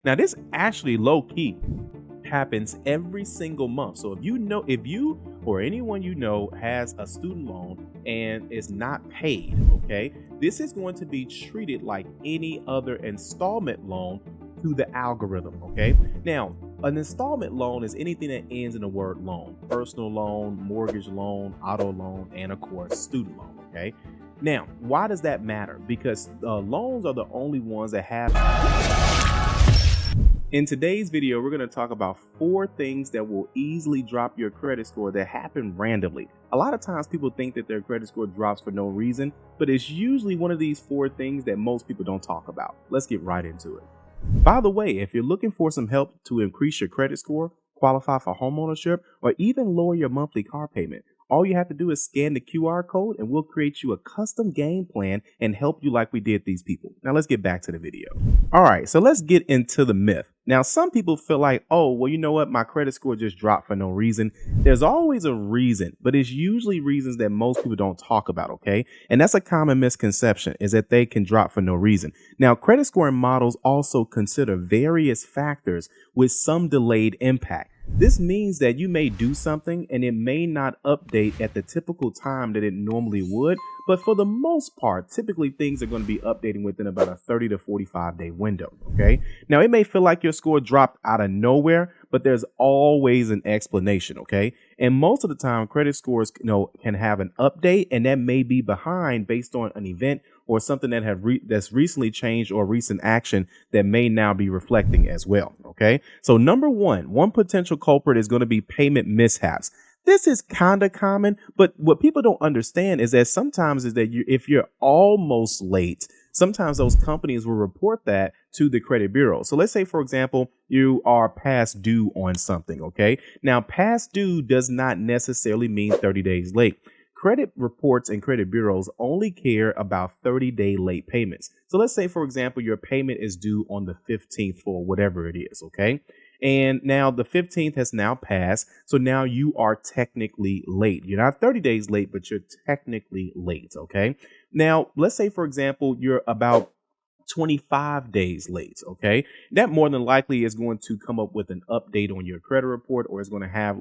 Now, this actually low key happens every single month. So if you or anyone you know has a student loan and is not paid, okay, this is going to be treated like any other installment loan through the algorithm, okay? Now, an installment loan is anything that ends in the word loan: personal loan, mortgage loan, auto loan, and of course, student loan, okay? Now, why does that matter? Because loans are the only ones that have. In today's video, we're going to talk about 4 things that will easily drop your credit score that happen randomly. A lot of times people think that their credit score drops for no reason, but it's usually one of these 4 things that most people don't talk about. Let's get right into it. By the way, if you're looking for some help to increase your credit score, qualify for homeownership, or even lower your monthly car payment, all you have to do is scan the QR code and we'll create you a custom game plan and help you like we did these people. Now let's get back to the video. All right, so let's get into the myth. Now, some people feel like, oh, well, you know what? My credit score just dropped for no reason. There's always a reason, but it's usually reasons that most people don't talk about, okay? And that's a common misconception, is that they can drop for no reason. Now, credit scoring models also consider various factors with some delayed impact. This means that you may do something and it may not update at the typical time that it normally would, but for the most part, typically things are going to be updating within about a 30 to 45 day window, okay? Now, it may feel like your score dropped out of nowhere, but there's always an explanation, okay? And most of the time, credit scores, can have an update, and that may be behind based on an event or something that that's recently changed or recent action that may now be reflecting as well, okay? So number one potential culprit is going to be payment mishaps. This is kind of common, but what people don't understand is that sometimes if you're almost late, sometimes those companies will report that to the credit bureau. So let's say, for example, you are past due on something, okay? Now, past due does not necessarily mean 30 days late. Credit reports and credit bureaus only care about 30-day late payments. So let's say, for example, your payment is due on the 15th for whatever it is, okay? And now the 15th has now passed. So now you are technically late. You're not 30 days late, but you're technically late, okay? Now, let's say, for example, you're about 25 days late, okay? That more than likely is going to come up with an update on your credit report, or is going to have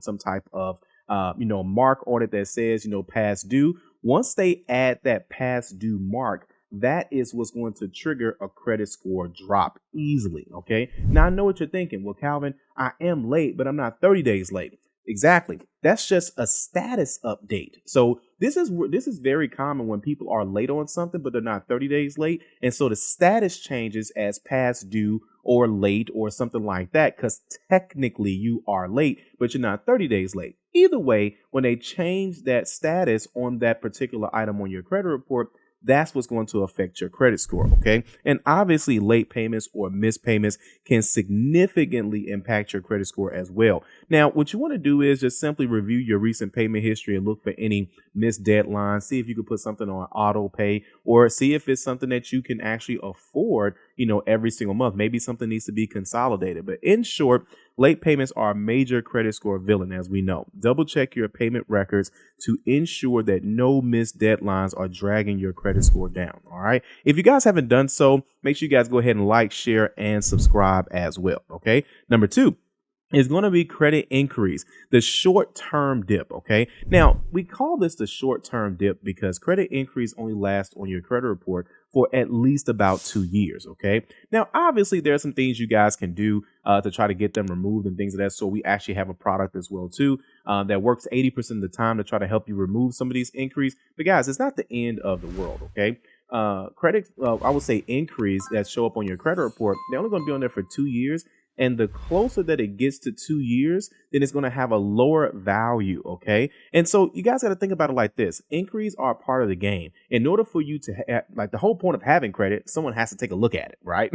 some type of mark on it that says, past due. Once they add that past due mark, that is what's going to trigger a credit score drop easily, okay? Now, I know what you're thinking. Well, Calvin, I am late, but I'm not 30 days late. Exactly. That's just a status update. So this is very common when people are late on something, but they're not 30 days late. And so the status changes as past due or late or something like that, because technically you are late, but you're not 30 days late. Either way, when they change that status on that particular item on your credit report, that's what's going to affect your credit score, okay? And obviously, late payments or missed payments can significantly impact your credit score as well. Now, what you want to do is just simply review your recent payment history and look for any missed deadlines. See if you can put something on auto pay, or see if it's something that you can actually afford, every single month. Maybe something needs to be consolidated. But in short, late payments are a major credit score villain, as we know. Double check your payment records to ensure that no missed deadlines are dragging your credit score down. All right. If you guys haven't done so, make sure you guys go ahead and like, share, and subscribe as well. Okay. Number 2 is going to be credit inquiries, the short-term dip, okay? Now, we call this the short-term dip because credit inquiries only last on your credit report for at least about 2 years, okay? Now, obviously, there are some things you guys can do to try to get them removed and things of that. So we actually have a product as well, too, that works 80% of the time to try to help you remove some of these inquiries. But guys, it's not the end of the world, okay? I would say inquiries that show up on your credit report, they're only going to be on there for 2 years. And the closer that it gets to 2 years, then it's going to have a lower value, okay? And so you guys got to think about it like this. Inquiries are a part of the game. In order for you to the whole point of having credit, someone has to take a look at it, right?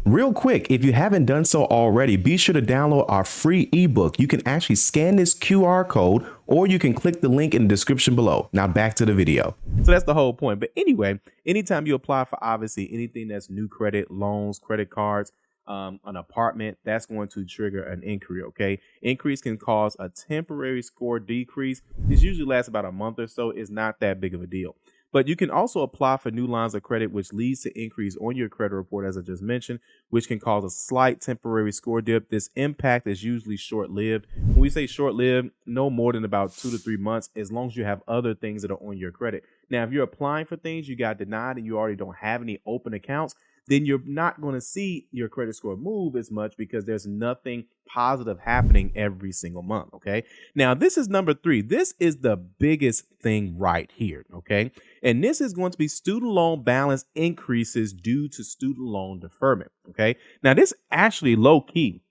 Real quick, if you haven't done so already, be sure to download our free ebook. You can actually scan this QR code, or you can click the link in the description below. Now back to the video. So that's the whole point. But anyway, anytime you apply for obviously anything that's new credit, loans, credit cards, an apartment, that's going to trigger an inquiry, okay? Inquiries can cause a temporary score decrease. This usually lasts about a month or so. It's not that big of a deal. But you can also apply for new lines of credit, which leads to increase on your credit report, as I just mentioned, which can cause a slight temporary score dip. This impact is usually short lived. When we say short lived, no more than about 2 to 3 months, as long as you have other things that are on your credit. Now, if you're applying for things you got denied and you already don't have any open accounts, then you're not going to see your credit score move as much because there's nothing positive happening every single month. Okay. Now, this is number three. This is the biggest thing right here. Okay. And this is going to be student loan balance increases due to student loan deferment. Okay. Now, this actually low key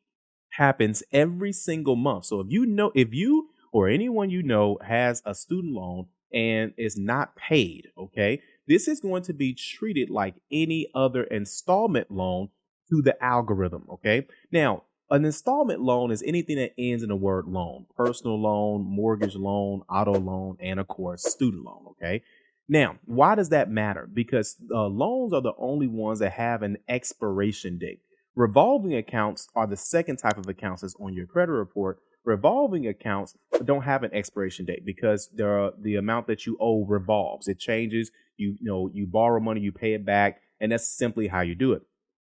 happens every single month. So if you or anyone you know has a student loan and is not paid, okay, this is going to be treated like any other installment loan to the algorithm. Okay. Now, an installment loan is anything that ends in the word loan: personal loan, mortgage loan, auto loan, and of course, student loan. Okay. Now, why does that matter? Because loans are the only ones that have an expiration date. Revolving accounts are the second type of accounts that's on your credit report. Revolving accounts don't have an expiration date because the amount that you owe revolves. It changes. You borrow money, you pay it back, and that's simply how you do it.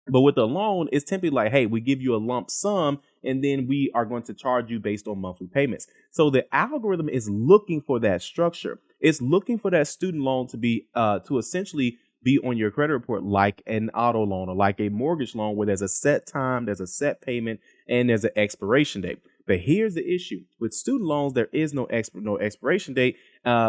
But with a loan, it's simply like, hey, we give you a lump sum and then we are going to charge you based on monthly payments. So the algorithm is looking for that structure. It's looking for that student loan to be to essentially be on your credit report like an auto loan or like a mortgage loan, where there's a set time, there's a set payment, and there's an expiration date. But here's the issue with student loans: there is no expiration date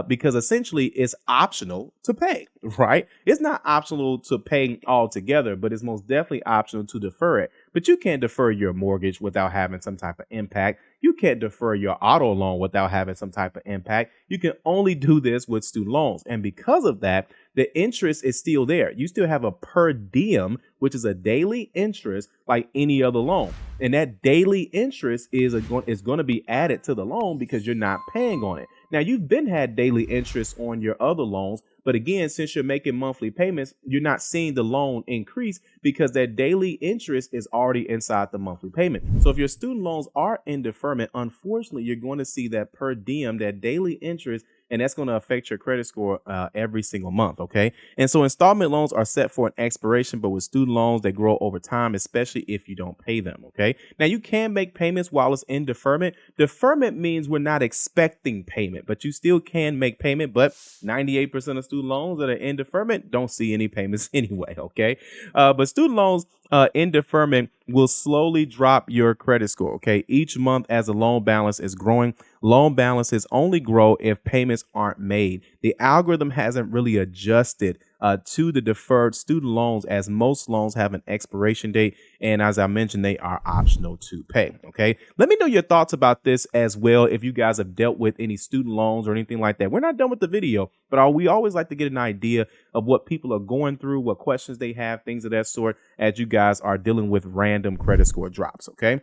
because essentially it's optional to pay, right? It's not optional to pay altogether, but it's most definitely optional to defer it. But you can't defer your mortgage without having some type of impact. You can't defer your auto loan without having some type of impact. You can only do this with student loans. And because of that, the interest is still there. You still have a per diem, which is a daily interest like any other loan. And that daily interest is going to be added to the loan because you're not paying on it. Now, you've been had daily interest on your other loans, but again, since you're making monthly payments, you're not seeing the loan increase because that daily interest is already inside the monthly payment. So if your student loans are in deferment, unfortunately, you're going to see that per diem, that daily interest, and that's going to affect your credit score every single month. Okay. And so installment loans are set for an expiration, but with student loans, they grow over time, especially if you don't pay them. Okay. Now, you can make payments while it's in deferment. Deferment means we're not expecting payment, but you still can make payment. But 98% of student loans that are in deferment don't see any payments anyway. Okay. But student loans in deferment will slowly drop your credit score. Okay. Each month as the loan balance is growing, loan balances only grow if payments aren't made. The algorithm hasn't really adjusted to the deferred student loans, as most loans have an expiration date. And as I mentioned, they are optional to pay. Okay. Let me know your thoughts about this as well. If you guys have dealt with any student loans or anything like that. We're not done with the video, but we always like to get an idea of what people are going through, what questions they have, things of that sort, as you guys are dealing with random credit score drops. Okay.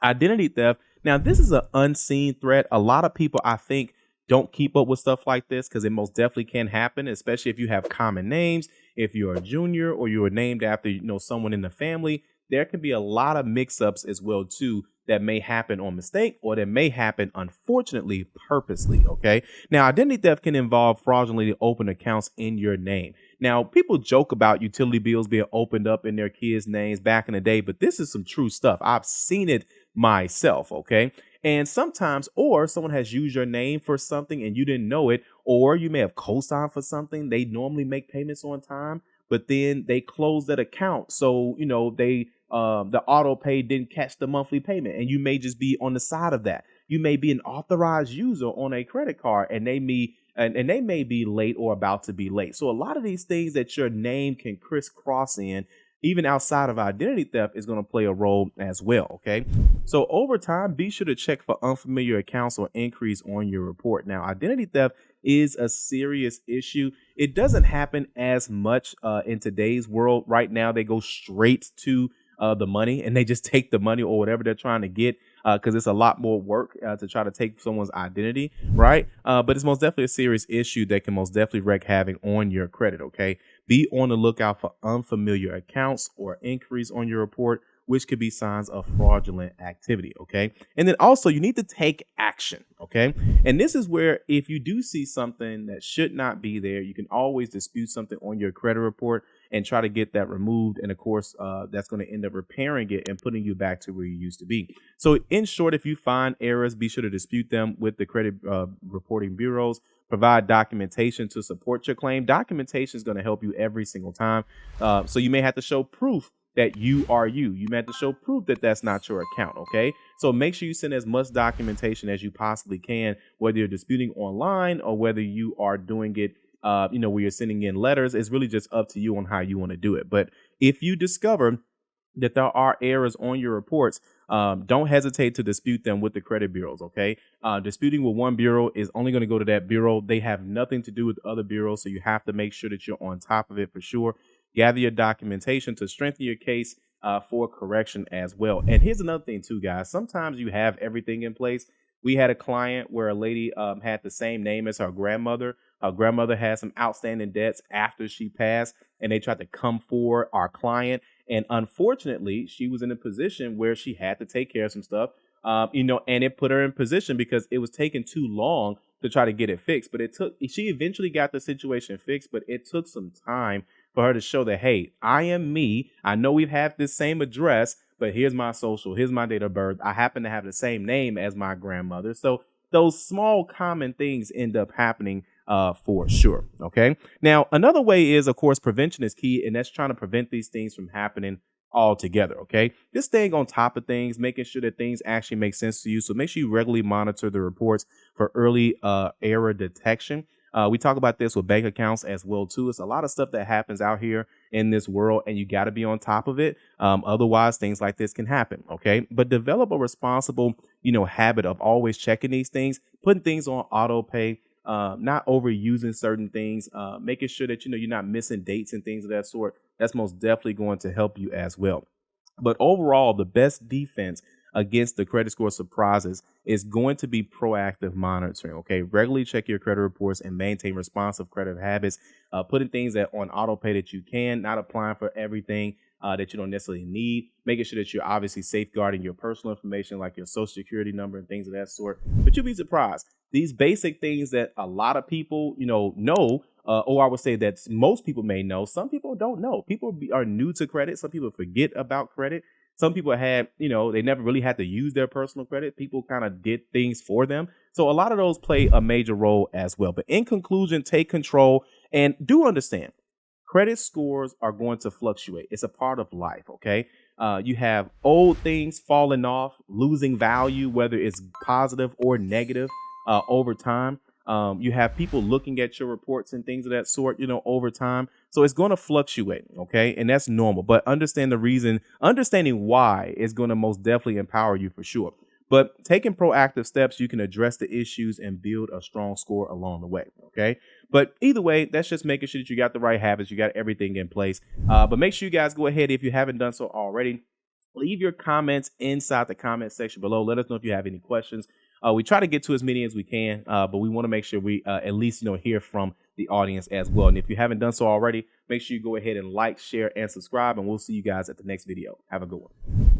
Identity theft. Now, this is an unseen threat. A lot of people, I think, don't keep up with stuff like this because it most definitely can happen, especially if you have common names. If you're a junior or you were named after, someone in the family, there can be a lot of mix-ups as well, too, that may happen on mistake or that may happen, unfortunately, purposely. Okay. Now, identity theft can involve fraudulently open accounts in your name. Now, people joke about utility bills being opened up in their kids' names back in the day, but this is some true stuff. I've seen it myself. Okay. And sometimes, or someone has used your name for something and you didn't know it, or you may have co-signed for something. They normally make payments on time, but then they close that account. So, the auto pay didn't catch the monthly payment, and you may just be on the side of that. You may be an authorized user on a credit card, and they may be late or about to be late. So a lot of these things that your name can crisscross in, even outside of identity theft, is going to play a role as well. Okay. So over time, be sure to check for unfamiliar accounts or increase on your report. Now, identity theft is a serious issue. It doesn't happen as much in today's world. Right now, they go straight to the money and they just take the money or whatever they're trying to get, because it's a lot more work to try to take someone's identity, right? But it's most definitely a serious issue that can most definitely wreak havoc on your credit. Okay. Be on the lookout for unfamiliar accounts or inquiries on your report. which could be signs of fraudulent activity. Okay. And then also you need to take action. Okay. And this is where if you do see something that should not be there, you can always dispute something on your credit report and try to get that removed. And of course, that's going to end up repairing it and putting you back to where you used to be. So in short, if you find errors, be sure to dispute them with the credit reporting bureaus. Provide documentation to support your claim. Documentation is going to help you every single time. So you may have to show proof that you are you. You may have to show proof that that's not your account. Okay. So make sure you send as much documentation as you possibly can, whether you're disputing online or whether you are doing it where you're sending in letters. It's really just up to you on how you want to do it. But if you discover that there are errors on your reports, don't hesitate to dispute them with the credit bureaus. Okay. Disputing with one bureau is only going to go to that bureau. They have nothing to do with other bureaus. So you have to make sure that you're on top of it for sure. Gather your documentation to strengthen your case for correction as well. And here's another thing too, guys. Sometimes you have everything in place. We had a client where a lady had the same name as her grandmother. Her grandmother had some outstanding debts after she passed, and they tried to come for our client. And unfortunately, she was in a position where she had to take care of some stuff, and it put her in position because it was taking too long to try to get it fixed. But she eventually got the situation fixed, but it took some time for her to show that, hey, I am me. I know we've had this same address, but here's my social, here's my date of birth. I happen to have the same name as my grandmother. So those small common things end up happening for sure. Okay. Now, another way is, of course, prevention is key, and that's trying to prevent these things from happening altogether. Okay. Just staying on top of things, making sure that things actually make sense to you. So make sure you regularly monitor the reports for early error detection. We talk about this with bank accounts as well, too. It's a lot of stuff that happens out here in this world, and you got to be on top of it. Otherwise, things like this can happen. OK, but develop a responsible, habit of always checking these things, putting things on auto pay, not overusing certain things, making sure that, you're not missing dates and things of that sort. That's most definitely going to help you as well. But overall, the best defense against the credit score surprises is going to be proactive monitoring. Okay, regularly check your credit reports and maintain responsive credit habits. Putting things on auto pay that you can, not applying for everything that you don't necessarily need. Making sure that you're obviously safeguarding your personal information like your social security number and things of that sort. But you'll be surprised. These basic things that a lot of people, know, or I would say that most people may know, some people don't know. People are new to credit. Some people forget about credit. Some people had, they never really had to use their personal credit. People kind of did things for them. So a lot of those play a major role as well. But in conclusion, take control and do understand credit scores are going to fluctuate. It's a part of life. Okay. You have old things falling off, losing value, whether it's positive or negative over time. You have people looking at your reports and things of that sort, over time. So it's going to fluctuate. Okay. And that's normal. But understanding why is going to most definitely empower you for sure. But taking proactive steps, you can address the issues and build a strong score along the way. Okay. But either way, that's just making sure that you got the right habits. You got everything in place. But make sure you guys go ahead, if you haven't done so already, leave your comments inside the comment section below. Let us know if you have any questions. We try to get to as many as we can, but we want to make sure we at least, hear from the audience as well. And if you haven't done so already, make sure you go ahead and like, share, and subscribe, and we'll see you guys at the next video. Have a good one.